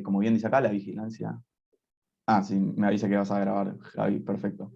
como bien dice acá, la vigilancia. Ah, sí, me avisa que vas a grabar, Javi, perfecto.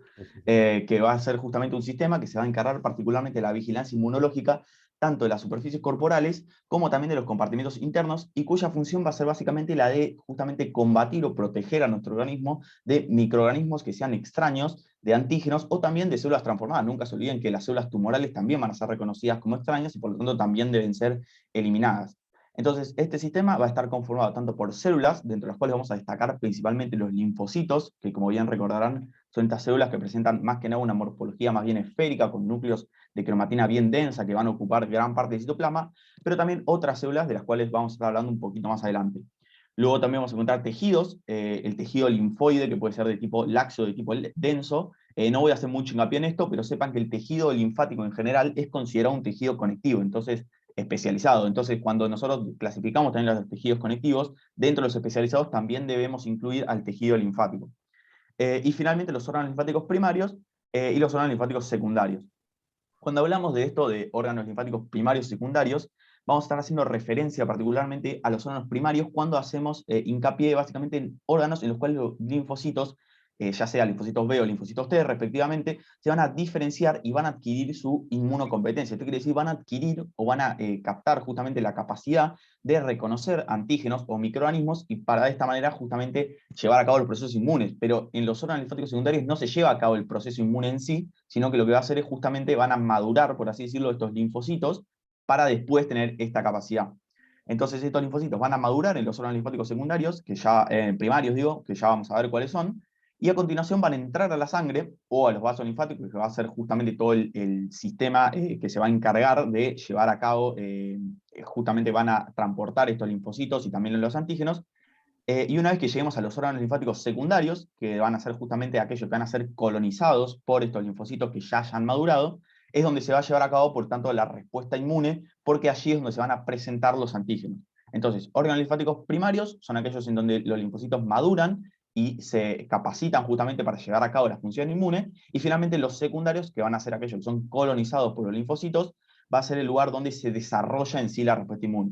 Que va a ser justamente un sistema que se va a encargar particularmente de la vigilancia inmunológica, tanto de las superficies corporales como también de los compartimentos internos, y cuya función va a ser básicamente la de justamente combatir o proteger a nuestro organismo de microorganismos que sean extraños, de antígenos o también de células transformadas. Nunca se olviden que las células tumorales también van a ser reconocidas como extrañas y por lo tanto también deben ser eliminadas. Entonces, este sistema va a estar conformado tanto por células, dentro de las cuales vamos a destacar principalmente los linfocitos, que como bien recordarán, son estas células que presentan más que nada una morfología más bien esférica, con núcleos de cromatina bien densa, que van a ocupar gran parte del citoplasma, pero también otras células de las cuales vamos a estar hablando un poquito más adelante. Luego también vamos a encontrar tejidos, el tejido linfoide, que puede ser de tipo laxo, de tipo denso. No voy a hacer mucho hincapié en esto, pero sepan que el tejido linfático en general es considerado un tejido conectivo. Entonces, especializado. Entonces, cuando nosotros clasificamos también los tejidos conectivos, dentro de los especializados también debemos incluir al tejido linfático. Y finalmente los órganos linfáticos primarios y los órganos linfáticos secundarios. Cuando hablamos de esto de órganos linfáticos primarios y secundarios, vamos a estar haciendo referencia particularmente a los órganos primarios cuando hacemos hincapié básicamente en órganos en los cuales los linfocitos, ya sea linfocitos B o linfocitos T respectivamente, se van a diferenciar y van a adquirir su inmunocompetencia. Esto quiere decir, van a adquirir o van a captar justamente la capacidad de reconocer antígenos o microorganismos y para de esta manera justamente llevar a cabo los procesos inmunes. Pero en los órganos linfáticos secundarios no se lleva a cabo el proceso inmune en sí, sino que lo que va a hacer es justamente van a madurar, por así decirlo, estos linfocitos para después tener esta capacidad. Entonces estos linfocitos van a madurar en los órganos linfáticos secundarios, que ya, primarios digo, que ya vamos a ver cuáles son, y a continuación van a entrar a la sangre o a los vasos linfáticos, que va a ser justamente todo el sistema que se va a encargar de llevar a cabo, justamente van a transportar estos linfocitos y también los antígenos, y una vez que lleguemos a los órganos linfáticos secundarios, que van a ser justamente aquellos que van a ser colonizados por estos linfocitos que ya hayan madurado, es donde se va a llevar a cabo, por tanto, la respuesta inmune, porque allí es donde se van a presentar los antígenos. Entonces, órganos linfáticos primarios son aquellos en donde los linfocitos maduran y se capacitan justamente para llevar a cabo la función inmune, y finalmente los secundarios, que van a ser aquellos que son colonizados por los linfocitos, va a ser el lugar donde se desarrolla en sí la respuesta inmune.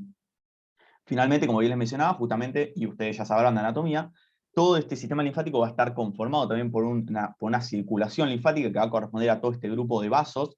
Finalmente, como bien les mencionaba, justamente, y ustedes ya sabrán de anatomía, todo este sistema linfático va a estar conformado también por una circulación linfática que va a corresponder a todo este grupo de vasos,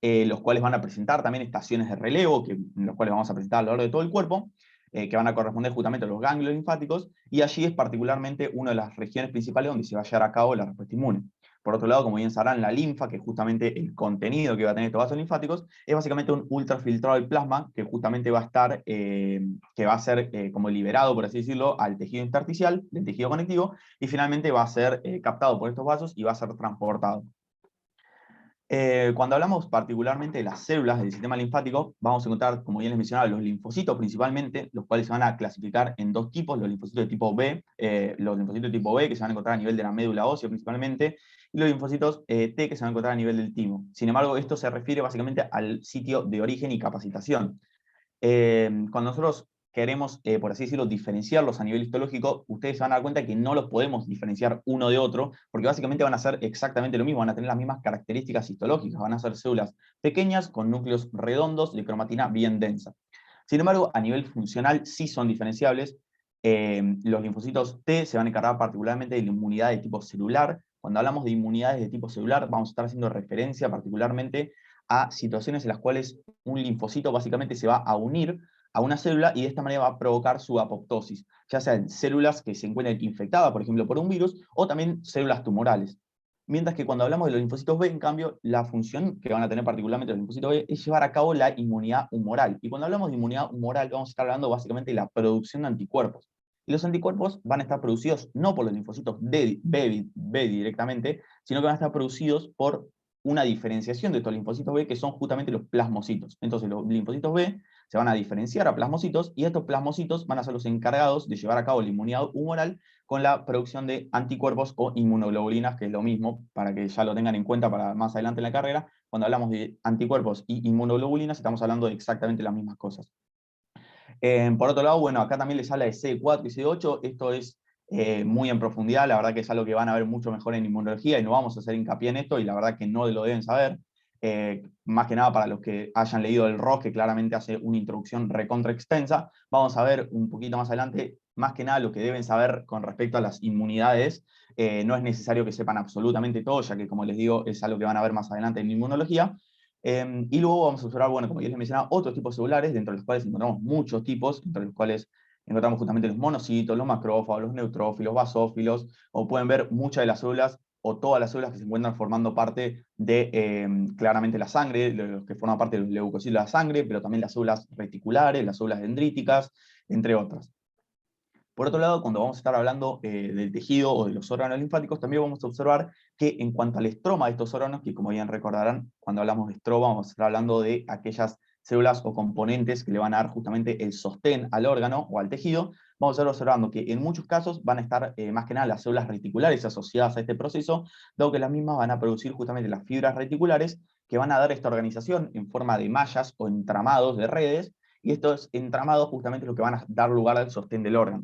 los cuales van a presentar también estaciones de relevo, los cuales vamos a presentar a lo largo de todo el cuerpo, que van a corresponder justamente a los ganglios linfáticos, y allí es particularmente una de las regiones principales donde se va a llevar a cabo la respuesta inmune. Por otro lado, como bien sabrán, la linfa, que es justamente el contenido que va a tener estos vasos linfáticos, es básicamente un ultrafiltrado del plasma que justamente va a estar, que va a ser como liberado, por así decirlo, al tejido intersticial, del tejido conectivo, y finalmente va a ser captado por estos vasos y va a ser transportado. Cuando hablamos particularmente de las células del sistema linfático, vamos a encontrar, como bien les mencionaba, los linfocitos principalmente, los cuales se van a clasificar en dos tipos: los linfocitos de tipo B, los linfocitos de tipo B que se van a encontrar a nivel de la médula ósea principalmente, y los linfocitos T que se van a encontrar a nivel del timo. Sin embargo, esto se refiere básicamente al sitio de origen y capacitación. Cuando nosotros queremos, por así decirlo, diferenciarlos a nivel histológico, ustedes se van a dar cuenta que no los podemos diferenciar uno de otro, porque básicamente van a ser exactamente lo mismo, van a tener las mismas características histológicas, van a ser células pequeñas con núcleos redondos de cromatina bien densa. Sin embargo, a nivel funcional sí son diferenciables. Los linfocitos T se van a encargar particularmente de la inmunidad de tipo celular. Cuando hablamos de inmunidades de tipo celular, vamos a estar haciendo referencia particularmente a situaciones en las cuales un linfocito básicamente se va a unir a una célula y de esta manera va a provocar su apoptosis, ya sea en células que se encuentren infectadas, por ejemplo, por un virus, o también células tumorales. Mientras que cuando hablamos de los linfocitos B, en cambio, la función que van a tener particularmente los linfocitos B es llevar a cabo la inmunidad humoral. Y cuando hablamos de inmunidad humoral, vamos a estar hablando básicamente de la producción de anticuerpos. Y los anticuerpos van a estar producidos no por los linfocitos B directamente, sino que van a estar producidos por una diferenciación de estos linfocitos B, que son justamente los plasmocitos. Entonces los linfocitos B se van a diferenciar a plasmocitos, y estos plasmocitos van a ser los encargados de llevar a cabo la inmunidad humoral con la producción de anticuerpos o inmunoglobulinas, que es lo mismo, para que ya lo tengan en cuenta para más adelante en la carrera. Cuando hablamos de anticuerpos y inmunoglobulinas, estamos hablando de exactamente las mismas cosas. Por otro lado, bueno, acá también les habla de CD4 y CD8. Esto es muy en profundidad, la verdad que es algo que van a ver mucho mejor en inmunología y no vamos a hacer hincapié en esto, y la verdad que no lo deben saber. Más que nada para los que hayan leído el ROS, que claramente hace una introducción recontra extensa, vamos a ver un poquito más adelante más que nada lo que deben saber con respecto a las inmunidades. No es necesario que sepan absolutamente todo, ya que, como les digo, es algo que van a ver más adelante en inmunología. Y luego vamos a observar, bueno, como ya les mencionaba, otros tipos celulares, dentro de los cuales encontramos muchos tipos, entre los cuales encontramos justamente los monocitos, los macrófagos, los neutrófilos, basófilos, o pueden ver muchas de las células o todas las células que se encuentran formando parte de, claramente, la sangre, los que forman parte de los leucocitos de la sangre, pero también las células reticulares, las células dendríticas, entre otras. Por otro lado, cuando vamos a estar hablando del tejido o de los órganos linfáticos, también vamos a observar que en cuanto al estroma de estos órganos, que como bien recordarán, cuando hablamos de estroma vamos a estar hablando de aquellas células o componentes que le van a dar justamente el sostén al órgano o al tejido, vamos a estar observando que en muchos casos van a estar más que nada las células reticulares asociadas a este proceso, dado que las mismas van a producir justamente las fibras reticulares que van a dar esta organización en forma de mallas o entramados de redes, y estos entramados justamente es lo que van a dar lugar al sostén del órgano.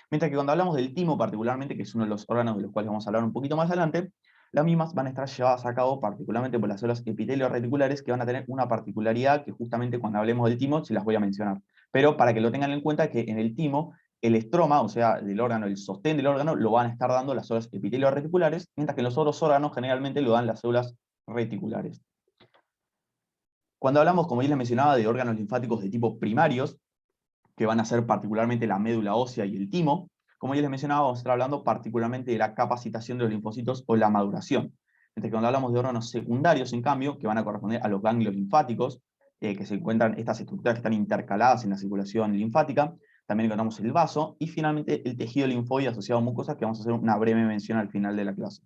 Mientras que cuando hablamos del timo particularmente, que es uno de los órganos de los cuales vamos a hablar un poquito más adelante, las mismas van a estar llevadas a cabo particularmente por las células epitelio-reticulares, que van a tener una particularidad que justamente cuando hablemos del timo se las voy a mencionar. Pero para que lo tengan en cuenta, que en el timo el estroma, o sea, del órgano, el sostén del órgano, lo van a estar dando las células epitelio-reticulares, mientras que en los otros órganos generalmente lo dan las células reticulares. Cuando hablamos, como ya les mencionaba, de órganos linfáticos de tipo primarios, que van a ser particularmente la médula ósea y el timo, como ya les mencionaba, vamos a estar hablando particularmente de la capacitación de los linfocitos o la maduración. Mientras que cuando hablamos de órganos secundarios, en cambio, que van a corresponder a los ganglios linfáticos, que se encuentran estas estructuras que están intercaladas en la circulación linfática, también encontramos el vaso, y finalmente el tejido linfoide asociado a mucosas, que vamos a hacer una breve mención al final de la clase.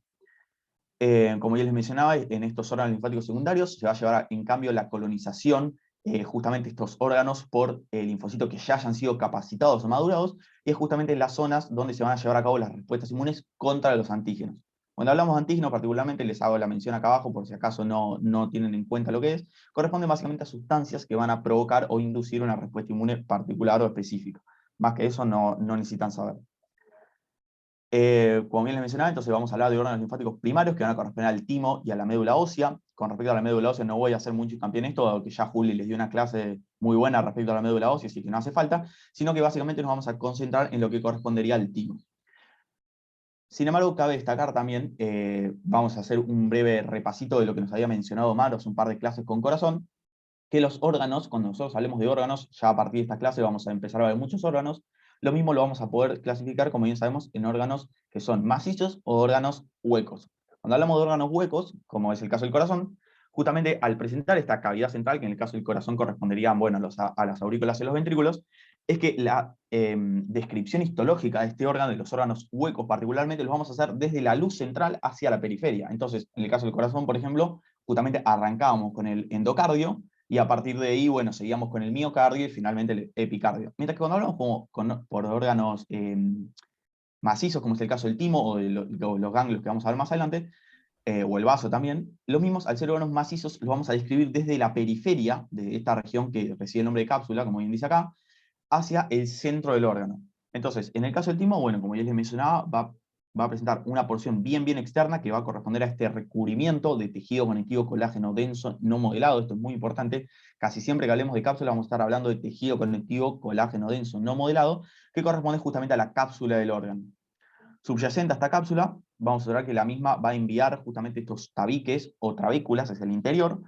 Como ya les mencionaba, en estos órganos linfáticos secundarios se va a llevar en cambio la colonización, justamente estos órganos, por linfocitos que ya hayan sido capacitados o madurados, y es justamente en las zonas donde se van a llevar a cabo las respuestas inmunes contra los antígenos. Cuando hablamos de antígenos, particularmente, les hago la mención acá abajo por si acaso no tienen en cuenta lo que es, corresponde básicamente a sustancias que van a provocar o inducir una respuesta inmune particular o específica. Más que eso no necesitan saber. Como bien les mencionaba, entonces vamos a hablar de órganos linfáticos primarios que van a corresponder al timo y a la médula ósea. Con respecto a la médula ósea no voy a hacer mucho hincapié en esto, dado que ya Juli les dio una clase muy buena respecto a la médula ósea, así que no hace falta, sino que básicamente nos vamos a concentrar en lo que correspondería al timo. Sin embargo, cabe destacar también, vamos a hacer un breve repasito de lo que nos había mencionado Maros, un par de clases con corazón, que los órganos, cuando nosotros hablemos de órganos, ya a partir de esta clase vamos a empezar a ver muchos órganos, lo mismo lo vamos a poder clasificar, como bien sabemos, en órganos que son macizos o órganos huecos. Cuando hablamos de órganos huecos, como es el caso del corazón, justamente al presentar esta cavidad central, que en el caso del corazón corresponderían, bueno, a las aurículas y los ventrículos, es que la descripción histológica de este órgano, de los órganos huecos particularmente, los vamos a hacer desde la luz central hacia la periferia. Entonces, en el caso del corazón, por ejemplo, justamente arrancábamos con el endocardio, y a partir de ahí, bueno, seguíamos con el miocardio y finalmente el epicardio. Mientras que cuando hablamos por órganos macizos, como es el caso del timo o de los ganglios que vamos a ver más adelante, o el vaso también, los mismos, al ser órganos macizos, los vamos a describir desde la periferia de esta región que recibe el nombre de cápsula, como bien dice acá, hacia el centro del órgano. Entonces, en el caso del timo, bueno, como ya les mencionaba, va a presentar una porción bien externa que va a corresponder a este recubrimiento de tejido conectivo colágeno denso no modelado. Esto es muy importante. Casi siempre que hablemos de cápsula vamos a estar hablando de tejido conectivo colágeno denso no modelado, que corresponde justamente a la cápsula del órgano. Subyacente a esta cápsula, vamos a ver que la misma va a enviar justamente estos tabiques o trabéculas hacia el interior,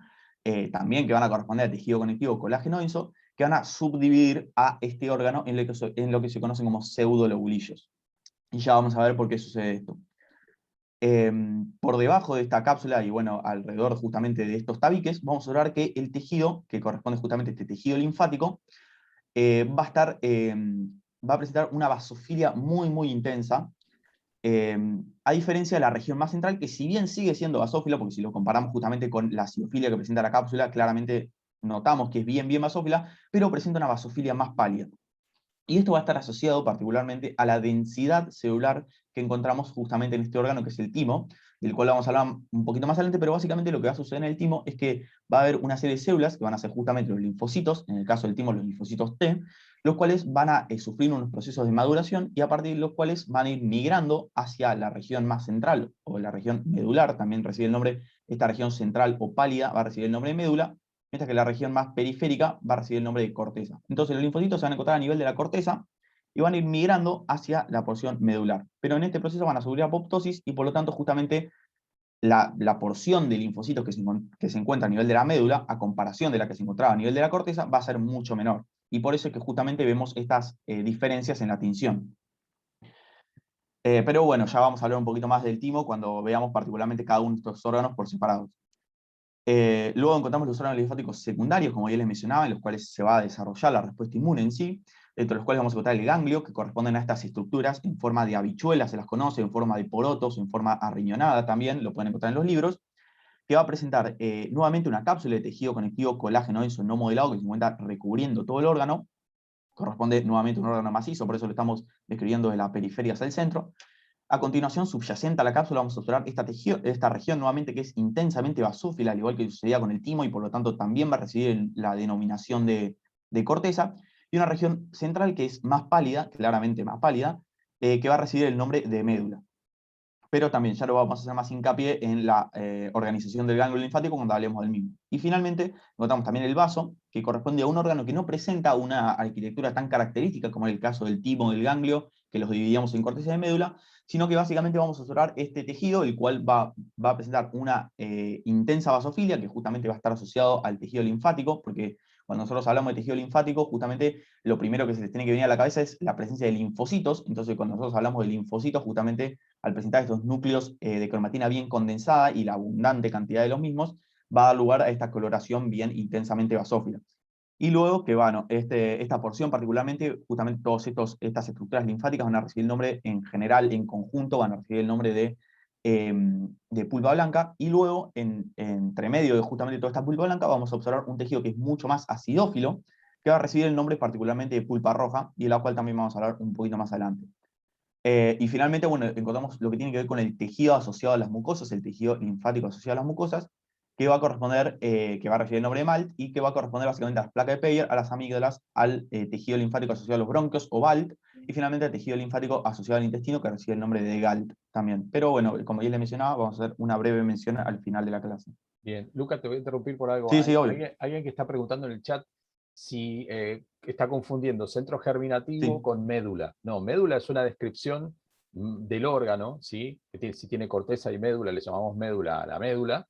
también que van a corresponder al tejido conectivo colágeno denso, que van a subdividir a este órgano en lo que se conocen como pseudolobulillos. Y ya vamos a ver por qué sucede esto. Por debajo de esta cápsula y bueno, alrededor justamente de estos tabiques, vamos a ver que el tejido, que corresponde justamente a este tejido linfático, va a presentar una basofilia muy intensa, a diferencia de la región más central, que si bien sigue siendo basófila, porque si lo comparamos justamente con la acidofilia que presenta la cápsula, claramente notamos que es bien basófila, pero presenta una basofilia más pálida. Y esto va a estar asociado particularmente a la densidad celular que encontramos justamente en este órgano, que es el timo, del cual vamos a hablar un poquito más adelante, pero básicamente lo que va a suceder en el timo es que va a haber una serie de células que van a ser justamente los linfocitos, en el caso del timo los linfocitos T, los cuales van a sufrir unos procesos de maduración y a partir de los cuales van a ir migrando hacia la región más central, o la región medular, también recibe el nombre, esta región central o pálida va a recibir el nombre de médula, mientras que la región más periférica va a recibir el nombre de corteza. Entonces los linfocitos se van a encontrar a nivel de la corteza, y van a ir migrando hacia la porción medular. Pero en este proceso van a sufrir apoptosis y por lo tanto justamente la porción de linfocitos que se encuentra a nivel de la médula, a comparación de la que se encontraba a nivel de la corteza, va a ser mucho menor. Y por eso es que justamente vemos estas diferencias en la tinción. Pero bueno, ya vamos a hablar un poquito más del timo cuando veamos particularmente cada uno de estos órganos por separado. Luego encontramos los órganos linfáticos secundarios, como ya les mencionaba, en los cuales se va a desarrollar la respuesta inmune en sí, dentro de los cuales vamos a encontrar el ganglio, que corresponden a estas estructuras en forma de habichuelas, se las conoce, en forma de porotos, en forma arriñonada también, lo pueden encontrar en los libros, que va a presentar nuevamente una cápsula de tejido conectivo colágeno denso no modelado que se encuentra recubriendo todo el órgano, corresponde nuevamente a un órgano macizo, por eso lo estamos describiendo de la periferia hacia el centro. A continuación, subyacente a la cápsula, vamos a observar esta región nuevamente que es intensamente basófila, al igual que sucedía con el timo, y por lo tanto también va a recibir la denominación de corteza, y una región central que es más pálida, claramente más pálida, que va a recibir el nombre de médula. Pero también ya lo vamos a hacer más hincapié en la organización del ganglio linfático cuando hablemos del mismo. Y finalmente, encontramos también el vaso, que corresponde a un órgano que no presenta una arquitectura tan característica como en el caso del timo del ganglio, que los dividíamos en corteza y médula, sino que básicamente vamos a observar este tejido, el cual va a presentar una intensa vasofilia, que justamente va a estar asociado al tejido linfático, porque cuando nosotros hablamos de tejido linfático, justamente lo primero que se les tiene que venir a la cabeza es la presencia de linfocitos. Entonces, cuando nosotros hablamos de linfocitos, justamente al presentar estos núcleos de cromatina bien condensada y la abundante cantidad de los mismos, va a dar lugar a esta coloración bien intensamente basófila. Y luego que, bueno, esta porción particularmente, justamente todas estas estructuras linfáticas van a recibir el nombre en general, en conjunto, van a recibir el nombre de pulpa blanca, y luego, entre medio de justamente toda esta pulpa blanca, vamos a observar un tejido que es mucho más acidófilo, que va a recibir el nombre particularmente de pulpa roja, y de la cual también vamos a hablar un poquito más adelante. Y finalmente, bueno, encontramos lo que tiene que ver con el tejido asociado a las mucosas, el tejido linfático asociado a las mucosas, que va a corresponder, que va a recibir el nombre de MALT, y que va a corresponder básicamente a las placas de Peyer, a las amígdalas, al tejido linfático asociado a los bronquios, o BALT, y finalmente al tejido linfático asociado al intestino, que recibe el nombre de GALT también. Pero bueno, como ya les mencionaba, vamos a hacer una breve mención al final de la clase. Bien, Luca, te voy a interrumpir por algo. Sí, sí, obvio. Alguien que está preguntando en el chat si está confundiendo centro germinativo Sí. con médula. No, médula es una descripción del órgano, ¿sí? Si tiene corteza y médula, le llamamos médula a la médula.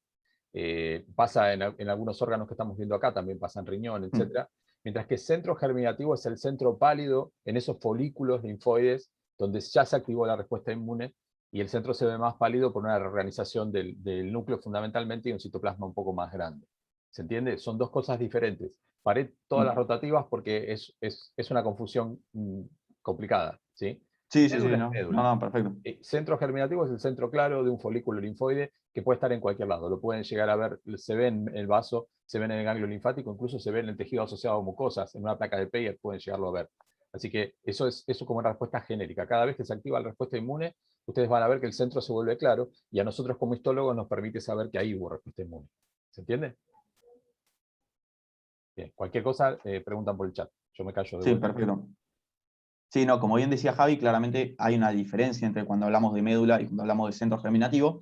Pasa en algunos órganos que estamos viendo acá, también pasa en riñón, etc. Mientras que centro germinativo es el centro pálido en esos folículos linfoides donde ya se activó la respuesta inmune, y el centro se ve más pálido por una reorganización del núcleo fundamentalmente y un citoplasma un poco más grande. ¿Se entiende? Son dos cosas diferentes. Paré todas las rotativas porque es una confusión complicada, ¿sí? Sí, sí, sí, Médula es no, no, médula. no, perfecto. Centro germinativo es el centro claro de un folículo linfoide que puede estar en cualquier lado. Lo pueden llegar a ver, se ve en el vaso, se ve en el ganglio linfático, incluso se ve en el tejido asociado a mucosas, en una placa de Peyer pueden llegarlo a ver. Así que eso es como una respuesta genérica. Cada vez que se activa la respuesta inmune, ustedes van a ver que el centro se vuelve claro, y a nosotros como histólogos nos permite saber que ahí hubo respuesta inmune. ¿Se entiende? Bien, cualquier cosa preguntan por el chat. Yo me callo de Sí, vuelta. perfecto. Sí, no, como bien decía Javi, claramente hay una diferencia entre cuando hablamos de médula y cuando hablamos de centro germinativo.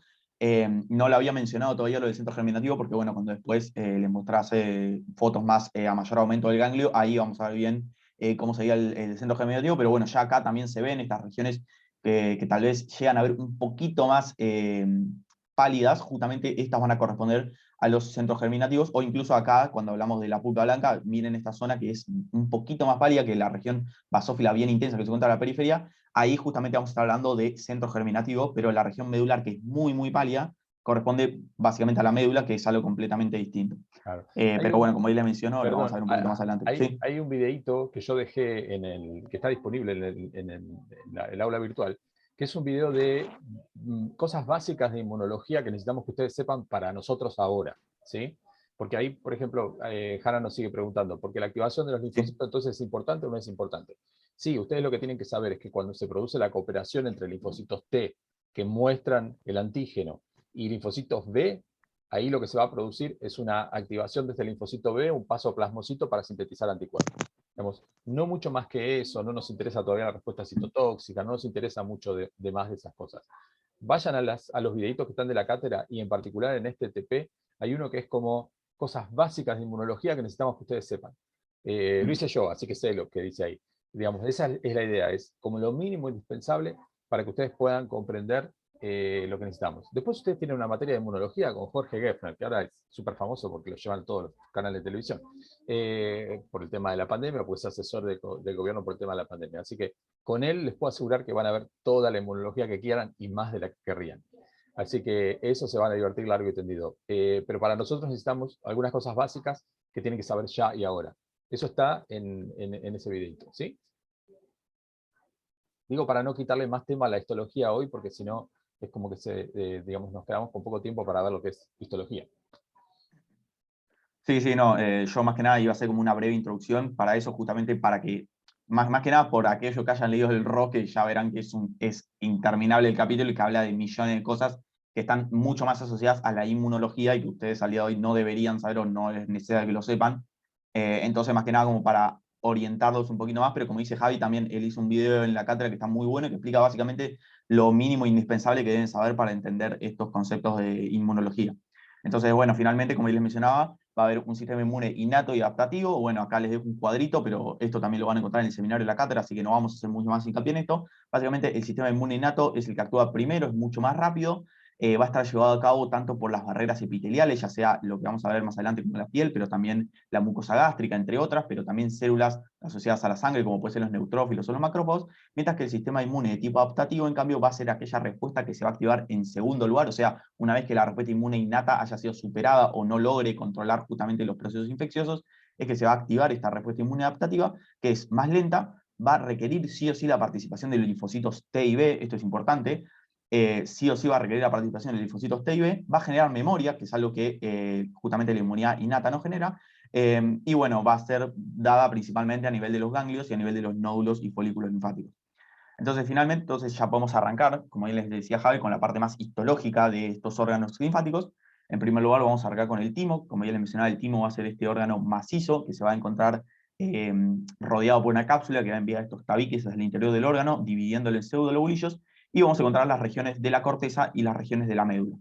No lo había mencionado todavía lo del centro germinativo porque, bueno, cuando después les mostrase fotos más a mayor aumento del ganglio, ahí vamos a ver bien cómo sería el centro germinativo, pero bueno, ya acá también se ven estas regiones que tal vez llegan a ver un poquito más pálidas, justamente estas van a corresponder a los centros germinativos, o incluso acá, cuando hablamos de la pulpa blanca, miren esta zona que es un poquito más pálida que la región basófila bien intensa que se encuentra en la periferia. Ahí justamente vamos a estar hablando de centro germinativo, pero la región medular, que es muy, muy pálida, corresponde básicamente a la médula, que es algo completamente distinto. Claro. Pero bueno, como él le mencionó, lo vamos a Perdón, ver un poquito más adelante. Sí, hay un videito que yo dejé que está disponible el aula virtual, que es un video de cosas básicas de inmunología que necesitamos que ustedes sepan para nosotros ahora, ¿sí? Porque ahí, por ejemplo, Hanna nos sigue preguntando, ¿porque la activación de los sí. linfocitos entonces es importante o no es importante? Sí, ustedes lo que tienen que saber es que cuando se produce la cooperación entre linfocitos T, que muestran el antígeno, y linfocitos B, ahí lo que se va a producir es una activación desde el linfocito B, un paso plasmocito para sintetizar anticuerpos. Digamos, no mucho más que eso, no nos interesa todavía la respuesta citotóxica, no nos interesa mucho de más de esas cosas. Vayan a los videitos que están de la cátedra, y en particular en este TP hay uno que es como cosas básicas de inmunología que necesitamos que ustedes sepan. Lo hice yo, así que sé lo que dice ahí. Digamos, esa es la idea, es como lo mínimo indispensable para que ustedes puedan comprender lo que necesitamos. Después ustedes tienen una materia de inmunología con Jorge Geffner, que ahora es súper famoso porque lo llevan todos los canales de televisión, por el tema de la pandemia, pues es asesor del gobierno por el tema de la pandemia. Así que con él les puedo asegurar que van a ver toda la inmunología que quieran y más de la que querrían. Así que eso se van a divertir largo y tendido. Pero para nosotros necesitamos algunas cosas básicas que tienen que saber ya y ahora. Eso está en ese videito, ¿sí? Digo, para no quitarle más tema a la histología hoy, porque si no, es como que digamos, nos quedamos con poco tiempo para ver lo que es histología. Sí, sí, no, yo más que nada iba a hacer como una breve introducción para eso, justamente para que, más que nada por aquellos que hayan leído el rock, que ya verán que es interminable el capítulo y que habla de millones de cosas que están mucho más asociadas a la inmunología y que ustedes al día de hoy no deberían saber o no es necesario que lo sepan. Entonces, más que nada como para orientarlos un poquito más, pero como dice Javi, también él hizo un video en la cátedra que está muy bueno, que explica básicamente lo mínimo indispensable que deben saber para entender estos conceptos de inmunología. Entonces, bueno, finalmente, como les mencionaba, va a haber un sistema inmune innato y adaptativo. Bueno, acá les dejo un cuadrito, pero esto también lo van a encontrar en el seminario de la cátedra, así que no vamos a hacer mucho más hincapié en esto. Básicamente, el sistema inmune innato es el que actúa primero, es mucho más rápido, va a estar llevado a cabo tanto por las barreras epiteliales, ya sea lo que vamos a ver más adelante como la piel, pero también la mucosa gástrica, entre otras, pero también células asociadas a la sangre, como pueden ser los neutrófilos o los macrófagos, mientras que el sistema inmune de tipo adaptativo, en cambio, va a ser aquella respuesta que se va a activar en segundo lugar, o sea, una vez que la respuesta inmune innata haya sido superada o no logre controlar justamente los procesos infecciosos, es que se va a activar esta respuesta inmune adaptativa, que es más lenta, va a requerir sí o sí la participación de los linfocitos T y B, esto es importante, sí o sí va a requerir la participación de los linfocitos T y B, va a generar memoria, que es algo que justamente la inmunidad innata no genera, y bueno, va a ser dada principalmente a nivel de los ganglios y a nivel de los nódulos y folículos linfáticos. Entonces, finalmente, ya podemos arrancar, como bien les decía Javi, con la parte más histológica de estos órganos linfáticos. En primer lugar, vamos a arrancar con el timo. Como ya les mencionaba, el timo va a ser este órgano macizo que se va a encontrar rodeado por una cápsula que va a enviar estos tabiques hacia el interior del órgano, dividiéndolo en pseudolobulillos, y vamos a encontrar las regiones de la corteza y las regiones de la médula.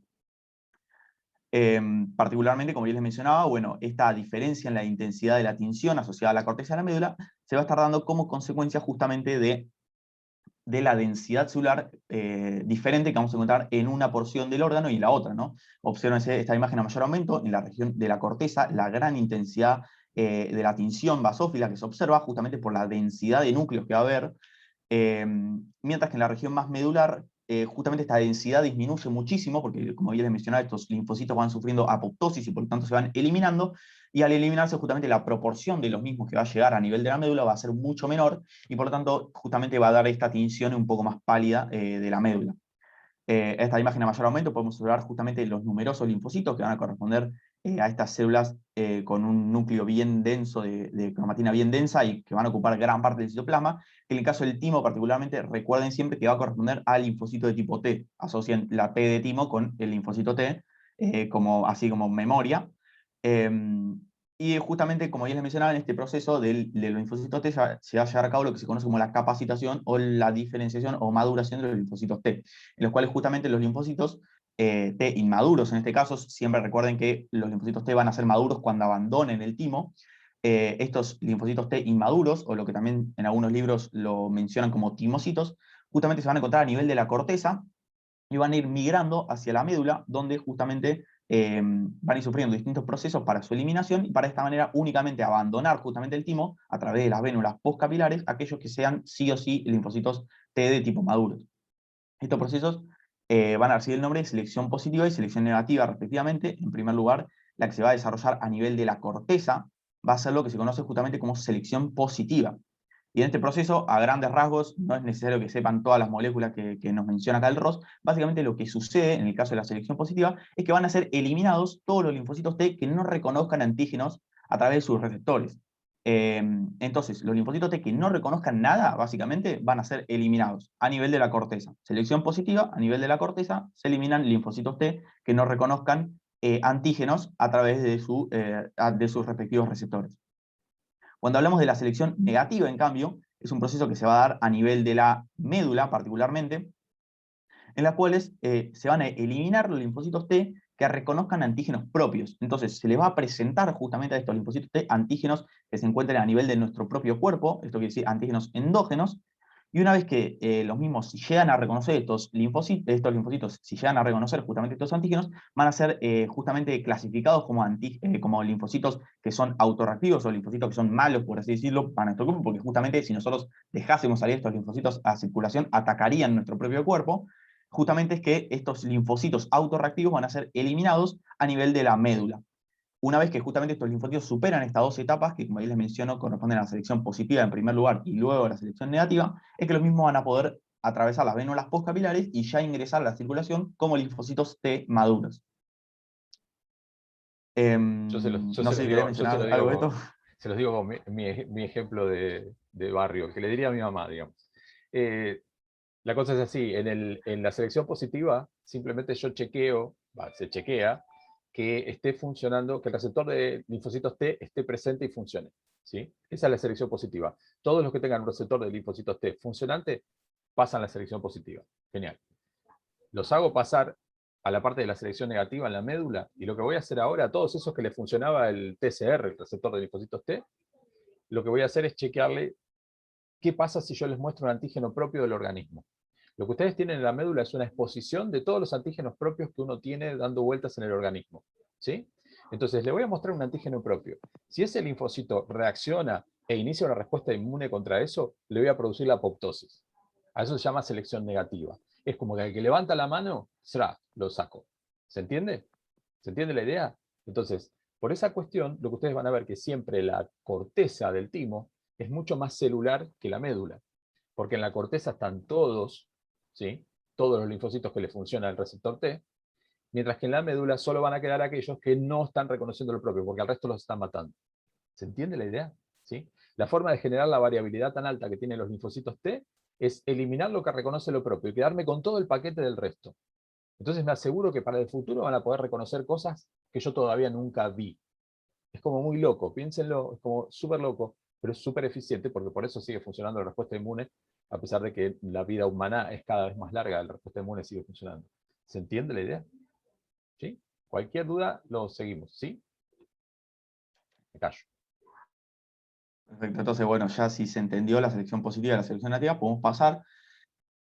Particularmente, como ya les mencionaba, bueno, esta diferencia en la intensidad de la tinción asociada a la corteza y a la médula se va a estar dando como consecuencia justamente de la densidad celular diferente que vamos a encontrar en una porción del órgano y la otra, ¿no? Obsérvense esta imagen a mayor aumento, en la región de la corteza, la gran intensidad de la tinción basófila que se observa justamente por la densidad de núcleos que va a haber, mientras que en la región más medular, justamente esta densidad disminuye muchísimo, porque como ya les mencionaba, estos linfocitos van sufriendo apoptosis y por lo tanto se van eliminando, y al eliminarse justamente la proporción de los mismos que va a llegar a nivel de la médula va a ser mucho menor, y por lo tanto justamente va a dar esta tinción un poco más pálida de la médula. Esta imagen a mayor aumento podemos observar justamente los numerosos linfocitos que van a corresponder a estas células con un núcleo bien denso de cromatina bien densa y que van a ocupar gran parte del citoplasma, que en el caso del timo particularmente recuerden siempre que va a corresponder al linfocito de tipo T, asocian la T de timo con el linfocito T, así como memoria. Y justamente, como ya les mencionaba, en este proceso de los linfocitos T se va a llevar a cabo lo que se conoce como la capacitación o la diferenciación o maduración de los linfocitos T, en los cuales justamente los linfocitos T inmaduros, en este caso, siempre recuerden que los linfocitos T van a ser maduros cuando abandonen el timo. Estos linfocitos T inmaduros, o lo que también en algunos libros lo mencionan como timocitos, justamente se van a encontrar a nivel de la corteza y van a ir migrando hacia la médula, donde justamente van a ir sufriendo distintos procesos para su eliminación y para esta manera únicamente abandonar justamente el timo a través de las vénulas postcapilares, aquellos que sean sí o sí linfocitos T de tipo maduros. Estos procesos van a recibir el nombre de selección positiva y selección negativa respectivamente. En primer lugar, la que se va a desarrollar a nivel de la corteza va a ser lo que se conoce justamente como selección positiva. Y en este proceso, a grandes rasgos, no es necesario que sepan todas las moléculas que nos menciona acá el ROS. Básicamente lo que sucede en el caso de la selección positiva es que van a ser eliminados todos los linfocitos T que no reconozcan antígenos a través de sus receptores. Entonces, los linfocitos T que no reconozcan nada, básicamente, van a ser eliminados a nivel de la corteza. Selección positiva, a nivel de la corteza, se eliminan linfocitos T que no reconozcan antígenos a través de sus respectivos receptores. Cuando hablamos de la selección negativa, en cambio, es un proceso que se va a dar a nivel de la médula particularmente, en las cuales se van a eliminar los linfocitos T que reconozcan antígenos propios. Entonces se les va a presentar justamente a estos linfocitos T antígenos que se encuentren a nivel de nuestro propio cuerpo, esto quiere decir antígenos endógenos, y una vez que los mismos, si llegan a reconocer estos linfocitos, si llegan a reconocer justamente estos antígenos, van a ser justamente clasificados como linfocitos que son autorreactivos o linfocitos que son malos, por así decirlo, para nuestro cuerpo, porque justamente si nosotros dejásemos salir estos linfocitos a circulación, atacarían nuestro propio cuerpo. Justamente es que estos linfocitos autorreactivos van a ser eliminados a nivel de la médula. Una vez que justamente estos linfocitos superan estas dos etapas, que como ahí les menciono, corresponden a la selección positiva en primer lugar y luego a la selección negativa, es que los mismos van a poder atravesar las vénulas postcapilares y ya ingresar a la circulación como linfocitos T maduros. Yo se los, yo No se sé los si querés digo, yo se mencionar los digo algo de con, esto. se los digo con mi ejemplo de barrio, que le diría a mi mamá, digamos. La cosa es así, en la selección positiva, simplemente yo chequeo, se chequea, que esté funcionando, que el receptor de linfocitos T esté presente y funcione. ¿Sí? Esa es la selección positiva. Todos los que tengan un receptor de linfocitos T funcionante pasan la selección positiva. Genial. Los hago pasar a la parte de la selección negativa en la médula, y lo que voy a hacer ahora, a todos esos que les funcionaba el TCR, el receptor de linfocitos T, lo que voy a hacer es chequearle qué pasa si yo les muestro un antígeno propio del organismo. Lo que ustedes tienen en la médula es una exposición de todos los antígenos propios que uno tiene dando vueltas en el organismo. ¿Sí? Entonces, le voy a mostrar un antígeno propio. Si ese linfocito reacciona e inicia una respuesta inmune contra eso, le voy a producir la apoptosis. A eso se llama selección negativa. Es como que el que levanta la mano, lo saco. ¿Se entiende? ¿Se entiende la idea? Entonces, por esa cuestión, lo que ustedes van a ver que siempre la corteza del timo es mucho más celular que la médula. Porque en la corteza están todos, ¿sí? Todos los linfocitos que le funcionan al receptor T, mientras que en la médula solo van a quedar aquellos que no están reconociendo lo propio, porque al resto los están matando. ¿Se entiende la idea? ¿Sí? La forma de generar la variabilidad tan alta que tienen los linfocitos T es eliminar lo que reconoce lo propio y quedarme con todo el paquete del resto. Entonces me aseguro que para el futuro van a poder reconocer cosas que yo todavía nunca vi. Es como muy loco, piénsenlo, es como súper loco, pero es súper eficiente porque por eso sigue funcionando la respuesta inmune, a pesar de que la vida humana es cada vez más larga, la respuesta inmune sigue funcionando. ¿Se entiende la idea? ¿Sí? Cualquier duda lo seguimos, ¿sí? Me callo. Perfecto, entonces bueno, ya si se entendió la selección positiva y la selección negativa, podemos pasar.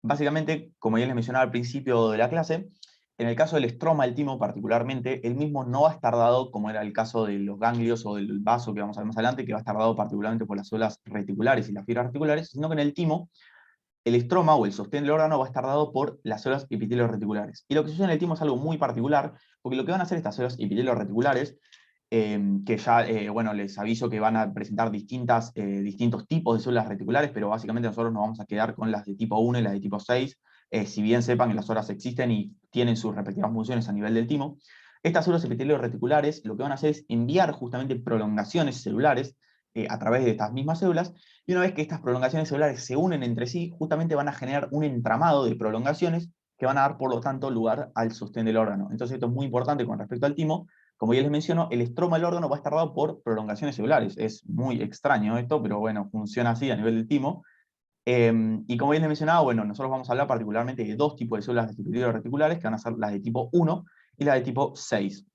Básicamente, como ya les mencionaba al principio de la clase, en el caso del estroma del timo particularmente, el mismo no va a estar dado como era el caso de los ganglios o del vaso que vamos a ver más adelante, que va a estar dado particularmente por las células reticulares y las fibras reticulares, sino que en el timo, el estroma o el sostén del órgano va a estar dado por las células epitelios reticulares. Y lo que sucede en el timo es algo muy particular, porque lo que van a hacer estas células epitelios reticulares, que ya, bueno, les aviso que van a presentar distintos tipos de células reticulares, pero básicamente nosotros nos vamos a quedar con las de tipo 1 y las de tipo 6, si bien sepan que las otras existen y tienen sus respectivas funciones a nivel del timo. Estas células epitelios reticulares lo que van a hacer es enviar justamente prolongaciones celulares a través de estas mismas células, y una vez que estas prolongaciones celulares se unen entre sí, justamente van a generar un entramado de prolongaciones que van a dar, por lo tanto, lugar al sostén del órgano. Entonces esto es muy importante con respecto al timo. Como ya les menciono, el estroma del órgano va a estar dado por prolongaciones celulares. Es muy extraño esto, pero bueno, funciona así a nivel del timo. Y como ya les mencionaba, bueno, nosotros vamos a hablar particularmente de dos tipos de células epiteliales reticulares, que van a ser las de tipo 1 y las de tipo 6.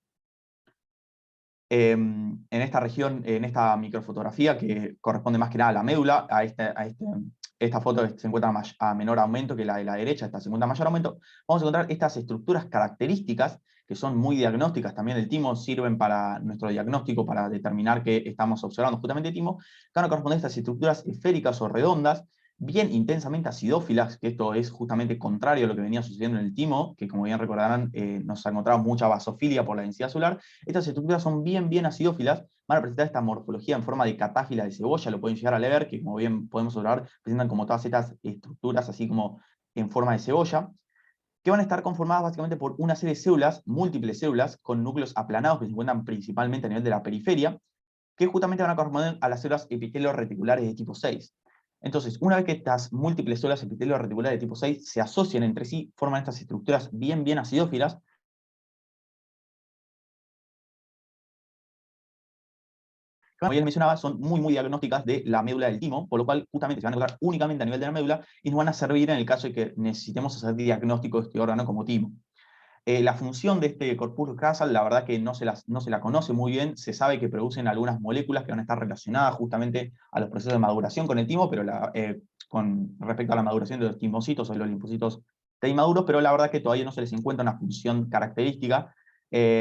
En esta región, en esta microfotografía, que corresponde más que nada a la médula, esta foto se encuentra a menor aumento que la de la derecha, esta se encuentra a mayor aumento, vamos a encontrar estas estructuras características, que son muy diagnósticas también del timo, sirven para nuestro diagnóstico, para determinar que estamos observando justamente el timo, que van a corresponder a estas estructuras esféricas o redondas, bien intensamente acidófilas, que esto es justamente contrario a lo que venía sucediendo en el timo, que como bien recordarán, nos encontramos mucha basofilia por la densidad celular. Estas estructuras son bien acidófilas, van a presentar esta morfología en forma de catáfila de cebolla, lo pueden llegar a leer, que como bien podemos observar, presentan como todas estas estructuras así como en forma de cebolla, que van a estar conformadas básicamente por una serie de células, múltiples células, con núcleos aplanados que se encuentran principalmente a nivel de la periferia, que justamente van a corresponder a las células epitelios reticulares de tipo 6. Entonces, una vez que estas múltiples células epitelios reticulares de tipo 6 se asocian entre sí, forman estas estructuras bien acidófilas, como bien mencionaba, son muy diagnósticas de la médula del timo, por lo cual justamente se van a encontrar únicamente a nivel de la médula y nos van a servir en el caso de que necesitemos hacer diagnóstico de este órgano como timo. La función de este corpúsculo Castle, la verdad que no se la conoce muy bien. Se sabe que producen algunas moléculas que van a estar relacionadas justamente a los procesos de maduración con el timo, pero con respecto a la maduración de los timocitos o de los linfocitos T inmaduros, pero la verdad que todavía no se les encuentra una función característica.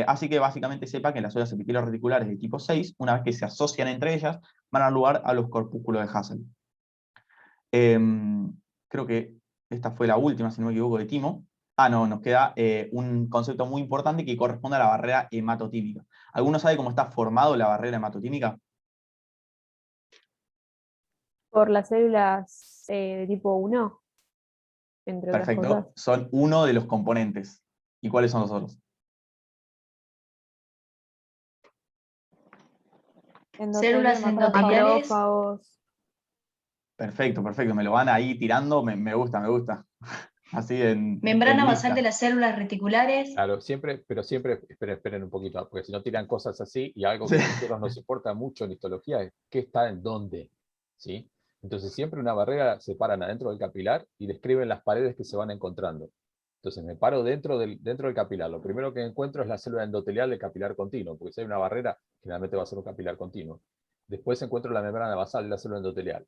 Así que básicamente sepa que las células epitelios reticulares de tipo 6, una vez que se asocian entre ellas, van a dar lugar a los corpúsculos de Hassel. Creo que esta fue la última, si no me equivoco, de timo. No, nos queda un concepto muy importante que corresponde a la barrera hematotímica. ¿Alguno sabe cómo está formado la barrera hematotímica? Por las células de tipo 1, entre otras cosas. Perfecto, son uno de los componentes. ¿Y cuáles son los otros? Células endoteliales. Macrófagos. Perfecto, perfecto. Me lo van ahí tirando, me gusta, me gusta. Así Membrana en basal lista. de las células reticulares. Claro, pero siempre, esperen un poquito, porque si no tiran cosas así, y algo que a nosotros nos importa mucho en histología es qué está en dónde, ¿sí? Entonces siempre una barrera se paran adentro del capilar y describen las paredes que se van encontrando. Entonces me paro dentro del capilar. Lo primero que encuentro es la célula endotelial del capilar continuo, porque si hay una barrera, generalmente va a ser un capilar continuo. Después encuentro la membrana basal de la célula endotelial.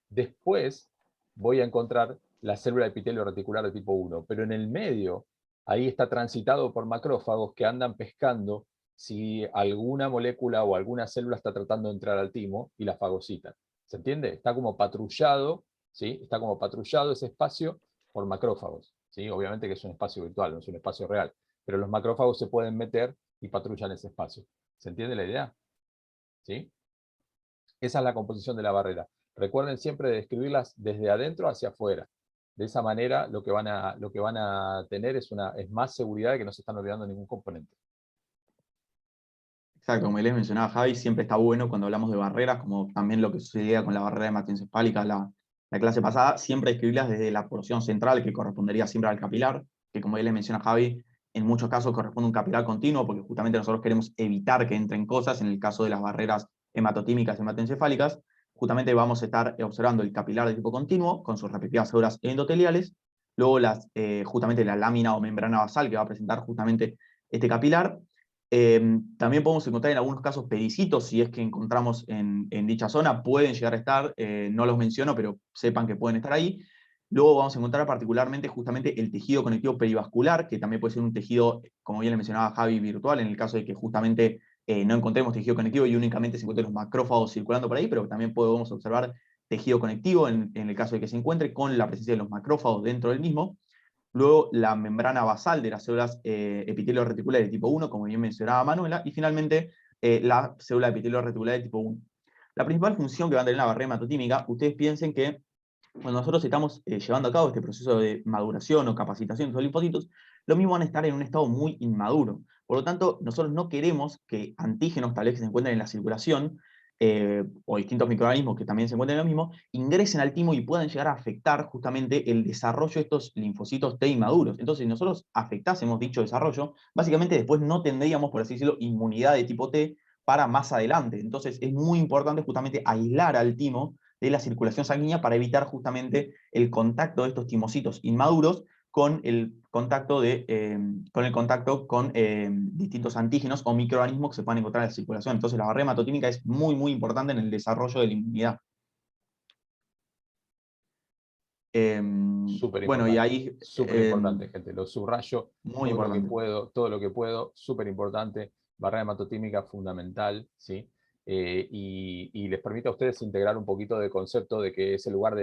Después voy a encontrar la célula epitelio reticular de tipo 1, pero en el medio, ahí está transitado por macrófagos que andan pescando si alguna molécula o alguna célula está tratando de entrar al timo y la fagocitan. ¿Se entiende? Está como patrullado, ¿sí? Está como patrullado ese espacio por macrófagos, ¿sí? Obviamente que es un espacio virtual, no es un espacio real, pero los macrófagos se pueden meter y patrullan ese espacio. ¿Se entiende la idea? ¿Sí? Esa es la composición de la barrera. Recuerden siempre describirlas desde adentro hacia afuera. De esa manera lo que van a tener es más seguridad de que no se están olvidando ningún componente. Exacto, como les mencionaba Javi, siempre está bueno cuando hablamos de barreras, como también lo que sucedía con la barrera hematoencefálica la clase pasada, siempre describirlas desde la porción central, que correspondería siempre al capilar, que como les menciona Javi, en muchos casos corresponde a un capilar continuo, porque justamente nosotros queremos evitar que entren cosas. En el caso de las barreras hematotímicas y hematoencefálicas, justamente vamos a estar observando el capilar de tipo continuo, con sus respectivas células endoteliales, luego justamente la lámina o membrana basal que va a presentar justamente este capilar. También podemos encontrar en algunos casos pericitos, si es que encontramos en dicha zona, pueden llegar a estar, no los menciono, pero sepan que pueden estar ahí. Luego vamos a encontrar particularmente justamente el tejido conectivo perivascular, que también puede ser un tejido, como bien le mencionaba Javi, virtual, en el caso de que justamente no encontremos tejido conectivo y únicamente se encuentren los macrófagos circulando por ahí, pero también podemos observar tejido conectivo en el caso de que se encuentre con la presencia de los macrófagos dentro del mismo. Luego la membrana basal de las células epitelio reticulares de tipo 1, como bien mencionaba Manuela, y finalmente la célula epitelio reticular de tipo 1. La principal función que va a tener la barrera hematotímica, ustedes piensen que cuando nosotros estamos llevando a cabo este proceso de maduración o capacitación de los linfocitos, lo mismo van a estar en un estado muy inmaduro. Por lo tanto, nosotros no queremos que antígenos, tal vez que se encuentren en la circulación, o distintos microorganismos que también se encuentran en lo mismo, ingresen al timo y puedan llegar a afectar justamente el desarrollo de estos linfocitos T inmaduros. Entonces, si nosotros afectásemos dicho desarrollo, básicamente después no tendríamos, por así decirlo, inmunidad de tipo T para más adelante. Entonces, es muy importante justamente aislar al timo de la circulación sanguínea para evitar justamente el contacto de estos timocitos inmaduros con el contacto con distintos antígenos o microorganismos que se puedan encontrar en la circulación. Entonces la barrera hematotímica es muy, muy importante en el desarrollo de la inmunidad. Súper Bueno, y importante. ahí... Súper importante, gente. Lo subrayo muy importante. todo lo que puedo, súper importante. Barrera hematotímica fundamental, ¿sí? Y les permite a ustedes integrar un poquito de concepto de que es el lugar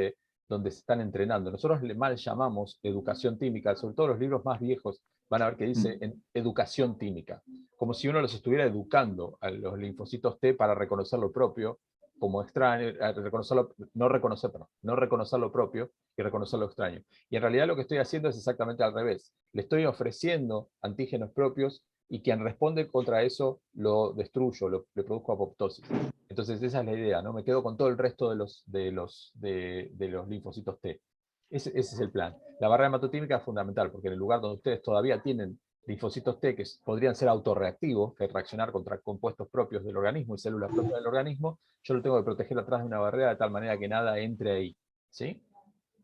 donde se están entrenando. Nosotros le mal llamamos educación tímica, sobre todo los libros más viejos van a ver que dice educación tímica, como si uno los estuviera educando a los linfocitos T para reconocer lo propio como extraño, no reconocer lo propio y reconocer lo extraño. Y en realidad lo que estoy haciendo es exactamente al revés. Le estoy ofreciendo antígenos propios y quien responde contra eso lo destruyo, le produzco apoptosis. Entonces esa es la idea, ¿no? Me quedo con todo el resto de los linfocitos T. Ese es el plan. La barrera hematotímica es fundamental, porque en el lugar donde ustedes todavía tienen linfocitos T que podrían ser autorreactivos, que reaccionar contra compuestos propios del organismo y células propias del organismo, yo lo tengo que proteger atrás de una barrera de tal manera que nada entre ahí. ¿Sí?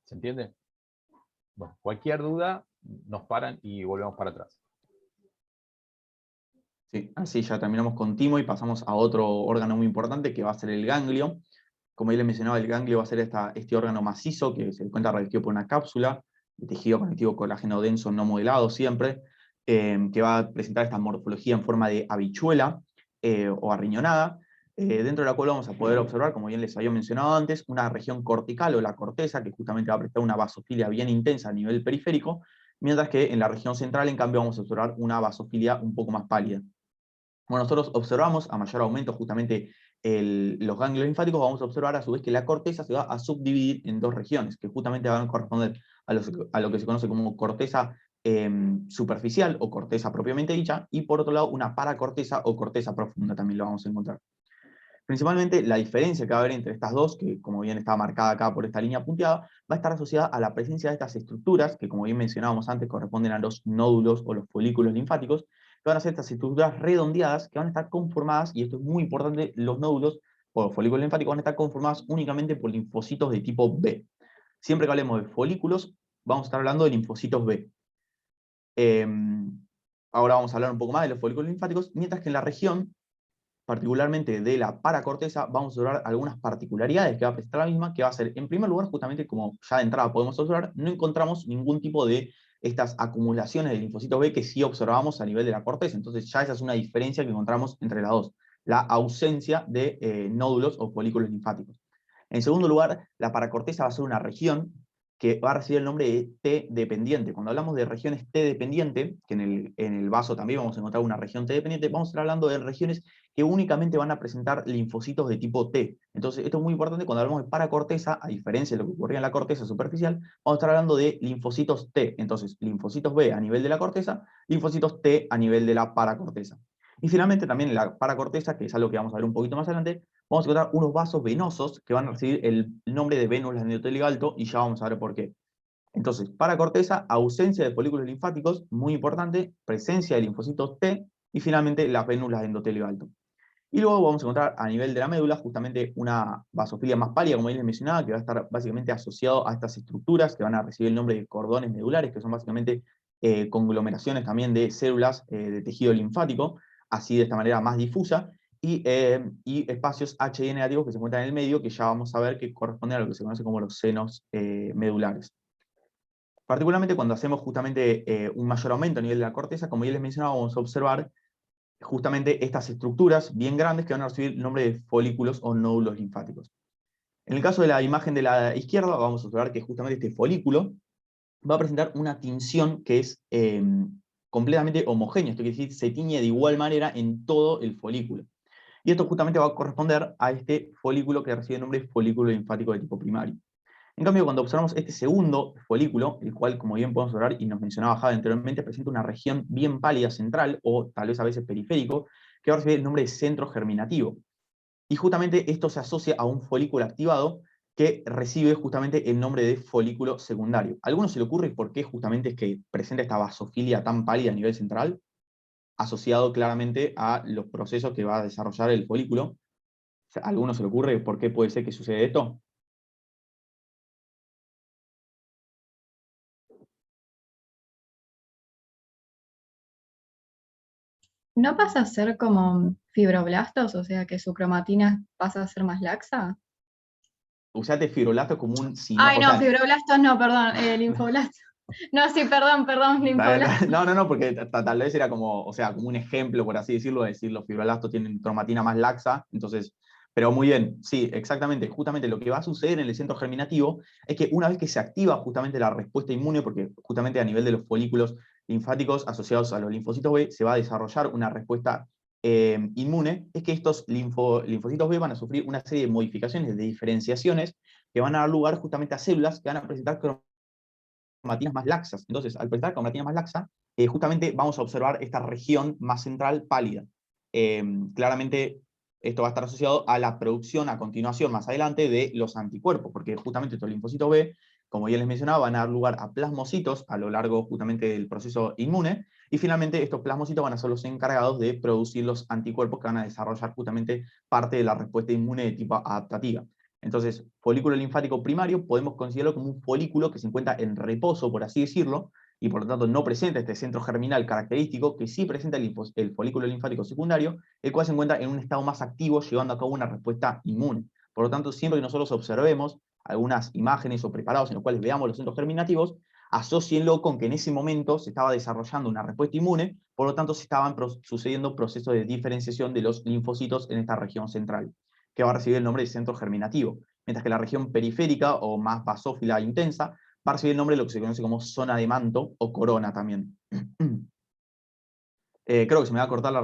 ¿Se entiende? Bueno, cualquier duda, nos paran y volvemos para atrás. Sí, así ya terminamos con timo y pasamos a otro órgano muy importante que va a ser el ganglio. Como ya les mencionaba, el ganglio va a ser este órgano macizo que se encuentra revestido por una cápsula de tejido conectivo colágeno denso no modelado siempre, que va a presentar esta morfología en forma de habichuela o arriñonada, dentro de la cual vamos a poder observar, como bien les había mencionado antes, una región cortical o la corteza, que justamente va a prestar una vasofilia bien intensa a nivel periférico, mientras que en la región central, en cambio, vamos a observar una vasofilia un poco más pálida. Bueno, nosotros observamos a mayor aumento justamente los ganglios linfáticos, vamos a observar a su vez que la corteza se va a subdividir en dos regiones, que justamente van a corresponder a lo que se conoce como corteza superficial o corteza propiamente dicha, y por otro lado una paracorteza o corteza profunda también lo vamos a encontrar. Principalmente la diferencia que va a haber entre estas dos, que como bien está marcada acá por esta línea punteada, va a estar asociada a la presencia de estas estructuras, que como bien mencionábamos antes, corresponden a los nódulos o los folículos linfáticos, que van a ser estas estructuras redondeadas que van a estar conformadas, y esto es muy importante, los nódulos o los folículos linfáticos van a estar conformados únicamente por linfocitos de tipo B. Siempre que hablemos de folículos, vamos a estar hablando de linfocitos B. Ahora vamos a hablar un poco más de los folículos linfáticos, mientras que en la región particularmente de la paracorteza, vamos a observar algunas particularidades que va a presentar la misma, que va a ser, en primer lugar, justamente como ya de entrada podemos observar, no encontramos ningún tipo de estas acumulaciones de linfocitos B que sí observamos a nivel de la corteza. Entonces ya esa es una diferencia que encontramos entre las dos, la ausencia de nódulos o folículos linfáticos. En segundo lugar, la paracorteza va a ser una región que va a recibir el nombre de T dependiente. Cuando hablamos de regiones T dependiente, que en el vaso también vamos a encontrar una región T dependiente, vamos a estar hablando de regiones que únicamente van a presentar linfocitos de tipo T. Entonces, esto es muy importante cuando hablamos de paracorteza, a diferencia de lo que ocurría en la corteza superficial, vamos a estar hablando de linfocitos T. Entonces, linfocitos B a nivel de la corteza, linfocitos T a nivel de la paracorteza. Y finalmente, también en la paracorteza, que es algo que vamos a ver un poquito más adelante, vamos a encontrar unos vasos venosos que van a recibir el nombre de vénulas de endotelio alto, y ya vamos a ver por qué. Entonces, paracorteza, ausencia de folículos linfáticos, muy importante, presencia de linfocitos T, y finalmente las vénulas de endotelio alto. Y luego vamos a encontrar a nivel de la médula justamente una vasofilia más pálida, como les mencionaba, que va a estar básicamente asociado a estas estructuras que van a recibir el nombre de cordones medulares, que son básicamente conglomeraciones también de células de tejido linfático, así de esta manera más difusa, y espacios HI negativos que se encuentran en el medio, que ya vamos a ver que corresponden a lo que se conoce como los senos medulares. Particularmente cuando hacemos justamente un mayor aumento a nivel de la corteza, como ya les mencionaba, vamos a observar justamente estas estructuras bien grandes que van a recibir el nombre de folículos o nódulos linfáticos. En el caso de la imagen de la izquierda, vamos a observar que justamente este folículo va a presentar una tinción que es completamente homogénea, esto quiere decir, se tiñe de igual manera en todo el folículo. Y esto justamente va a corresponder a este folículo que recibe el nombre de folículo linfático de tipo primario. En cambio, cuando observamos este segundo folículo, el cual, como bien podemos observar, y nos mencionaba Jade anteriormente, presenta una región bien pálida central, o tal vez a veces periférico, que va a recibir el nombre de centro germinativo. Y justamente esto se asocia a un folículo activado que recibe justamente el nombre de folículo secundario. ¿A alguno se le ocurre por qué justamente es que presenta esta vasofilia tan pálida a nivel central? Asociado claramente a los procesos que va a desarrollar el folículo. ¿A alguno se le ocurre por qué puede ser que sucede esto? ¿No pasa a ser como fibroblastos? O sea, que su cromatina pasa a ser más laxa. Usaste fibroblastos como un Ay, o no, sea, fibroblastos no, perdón, linfoblastos. No, sí, perdón, linfoblastos. no, porque tal vez era como, o sea, como un ejemplo, por así decirlo, de decir los fibroblastos tienen cromatina más laxa, entonces, pero muy bien, sí, exactamente, justamente lo que va a suceder en el centro germinativo es que una vez que se activa justamente la respuesta inmune, porque justamente a nivel de los folículos linfáticos asociados a los linfocitos B se va a desarrollar una respuesta inmune, es que estos linfocitos B van a sufrir una serie de modificaciones, de diferenciaciones, que van a dar lugar justamente a células que van a presentar cromatinas más laxas. Entonces, al presentar cromatina más laxa, justamente vamos a observar esta región más central pálida. Claramente, esto va a estar asociado a la producción a continuación, más adelante, de los anticuerpos, porque justamente estos linfocitos B, como ya les mencionaba, van a dar lugar a plasmocitos a lo largo justamente del proceso inmune, y finalmente estos plasmocitos van a ser los encargados de producir los anticuerpos que van a desarrollar justamente parte de la respuesta inmune de tipo adaptativa. Entonces, folículo linfático primario podemos considerarlo como un folículo que se encuentra en reposo, por así decirlo, y por lo tanto no presenta este centro germinal característico, que sí presenta el folículo linfático secundario, el cual se encuentra en un estado más activo, llevando a cabo una respuesta inmune. Por lo tanto, siempre que nosotros observemos algunas imágenes o preparados en los cuales veamos los centros germinativos, asócienlo con que en ese momento se estaba desarrollando una respuesta inmune, por lo tanto se estaban sucediendo procesos de diferenciación de los linfocitos en esta región central, que va a recibir el nombre de centro germinativo, mientras que la región periférica, o más basófila intensa, va a recibir el nombre de lo que se conoce como zona de manto, o corona también. Creo que se me va a cortar la